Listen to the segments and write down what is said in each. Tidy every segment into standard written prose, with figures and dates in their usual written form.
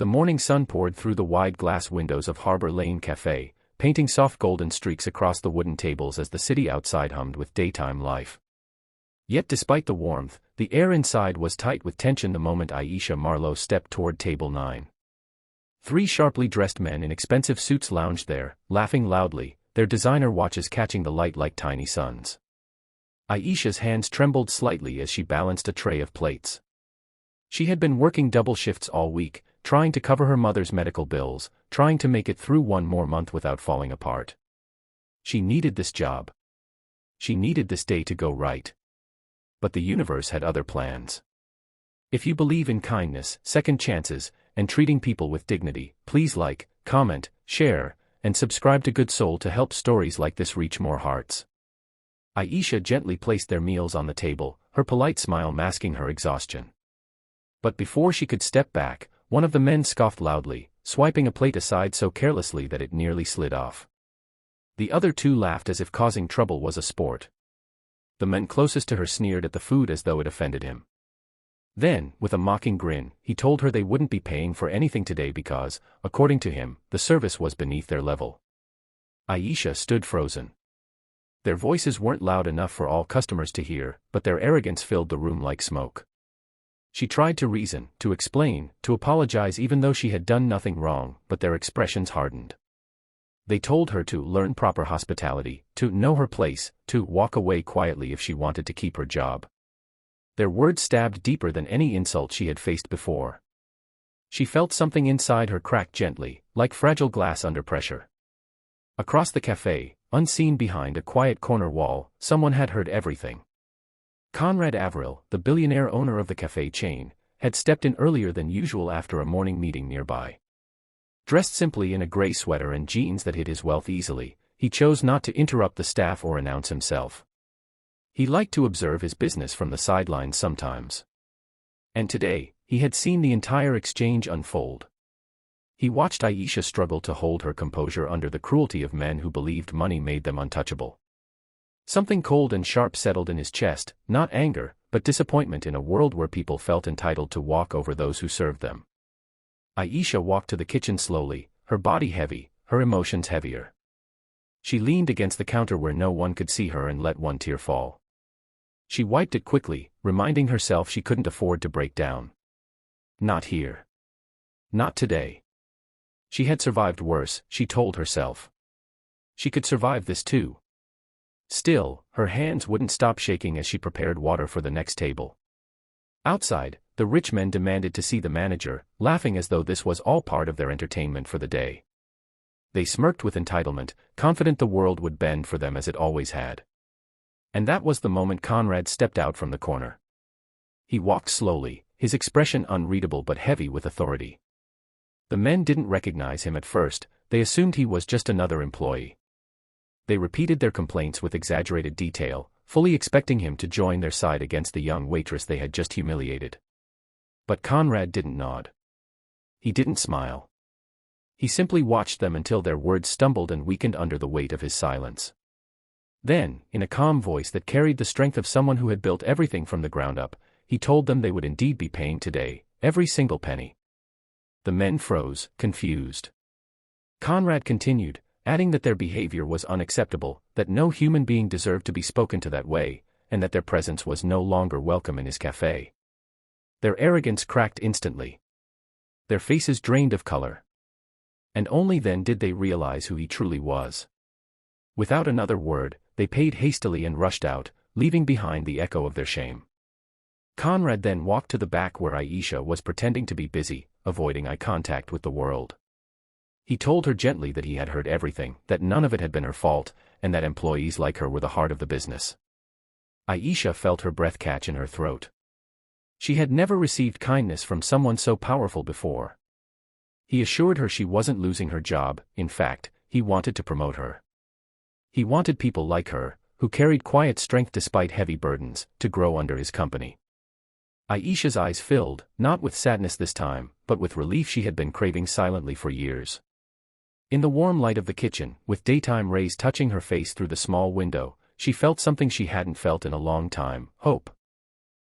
The morning sun poured through the wide glass windows of Harbor Lane Cafe, painting soft golden streaks across the wooden tables as the city outside hummed with daytime life. Yet despite the warmth, the air inside was tight with tension the moment Aisha Marlowe stepped toward table 9. 3 sharply dressed men in expensive suits lounged there, laughing loudly, their designer watches catching the light like tiny suns. Aisha's hands trembled slightly as she balanced a tray of plates. She had been working double shifts all week, trying to cover her mother's medical bills, trying to make it through one more month without falling apart. She needed this job. She needed this day to go right. But the universe had other plans. If you believe in kindness, second chances, and treating people with dignity, please like, comment, share, and subscribe to Good Soul to help stories like this reach more hearts. Aisha gently placed their meals on the table, her polite smile masking her exhaustion. But before she could step back, one of the men scoffed loudly, swiping a plate aside so carelessly that it nearly slid off. The other 2 laughed as if causing trouble was a sport. The man closest to her sneered at the food as though it offended him. Then, with a mocking grin, he told her they wouldn't be paying for anything today because, according to him, the service was beneath their level. Aisha stood frozen. Their voices weren't loud enough for all customers to hear, but their arrogance filled the room like smoke. She tried to reason, to explain, to apologize even though she had done nothing wrong, but their expressions hardened. They told her to learn proper hospitality, to know her place, to walk away quietly if she wanted to keep her job. Their words stabbed deeper than any insult she had faced before. She felt something inside her crack gently, like fragile glass under pressure. Across the cafe, unseen behind a quiet corner wall, someone had heard everything. Conrad Avril, the billionaire owner of the cafe chain, had stepped in earlier than usual after a morning meeting nearby. Dressed simply in a gray sweater and jeans that hid his wealth easily, he chose not to interrupt the staff or announce himself. He liked to observe his business from the sidelines sometimes. And today, he had seen the entire exchange unfold. He watched Aisha struggle to hold her composure under the cruelty of men who believed money made them untouchable. Something cold and sharp settled in his chest, not anger, but disappointment in a world where people felt entitled to walk over those who served them. Aisha walked to the kitchen slowly, her body heavy, her emotions heavier. She leaned against the counter where no one could see her and let one tear fall. She wiped it quickly, reminding herself she couldn't afford to break down. Not here. Not today. She had survived worse, she told herself. She could survive this too. Still, her hands wouldn't stop shaking as she prepared water for the next table. Outside, the rich men demanded to see the manager, laughing as though this was all part of their entertainment for the day. They smirked with entitlement, confident the world would bend for them as it always had. And that was the moment Conrad stepped out from the corner. He walked slowly, his expression unreadable but heavy with authority. The men didn't recognize him at first, they assumed he was just another employee. They repeated their complaints with exaggerated detail, fully expecting him to join their side against the young waitress they had just humiliated. But Conrad didn't nod. He didn't smile. He simply watched them until their words stumbled and weakened under the weight of his silence. Then, in a calm voice that carried the strength of someone who had built everything from the ground up, he told them they would indeed be paying today, every single penny. The men froze, confused. Conrad continued, adding that their behavior was unacceptable, that no human being deserved to be spoken to that way, and that their presence was no longer welcome in his cafe. Their arrogance cracked instantly. Their faces drained of color. And only then did they realize who he truly was. Without another word, they paid hastily and rushed out, leaving behind the echo of their shame. Conrad then walked to the back where Aisha was pretending to be busy, avoiding eye contact with the world. He told her gently that he had heard everything, that none of it had been her fault, and that employees like her were the heart of the business. Aisha felt her breath catch in her throat. She had never received kindness from someone so powerful before. He assured her she wasn't losing her job, in fact, he wanted to promote her. He wanted people like her, who carried quiet strength despite heavy burdens, to grow under his company. Aisha's eyes filled, not with sadness this time, but with relief she had been craving silently for years. In the warm light of the kitchen, with daytime rays touching her face through the small window, she felt something she hadn't felt in a long time, hope.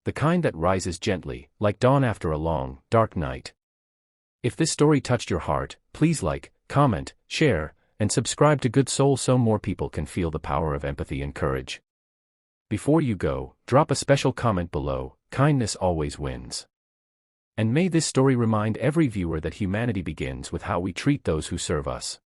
The kind that rises gently, like dawn after a long, dark night. If this story touched your heart, please like, comment, share, and subscribe to Good Soul so more people can feel the power of empathy and courage. Before you go, drop a special comment below. Kindness always wins. And may this story remind every viewer that humanity begins with how we treat those who serve us.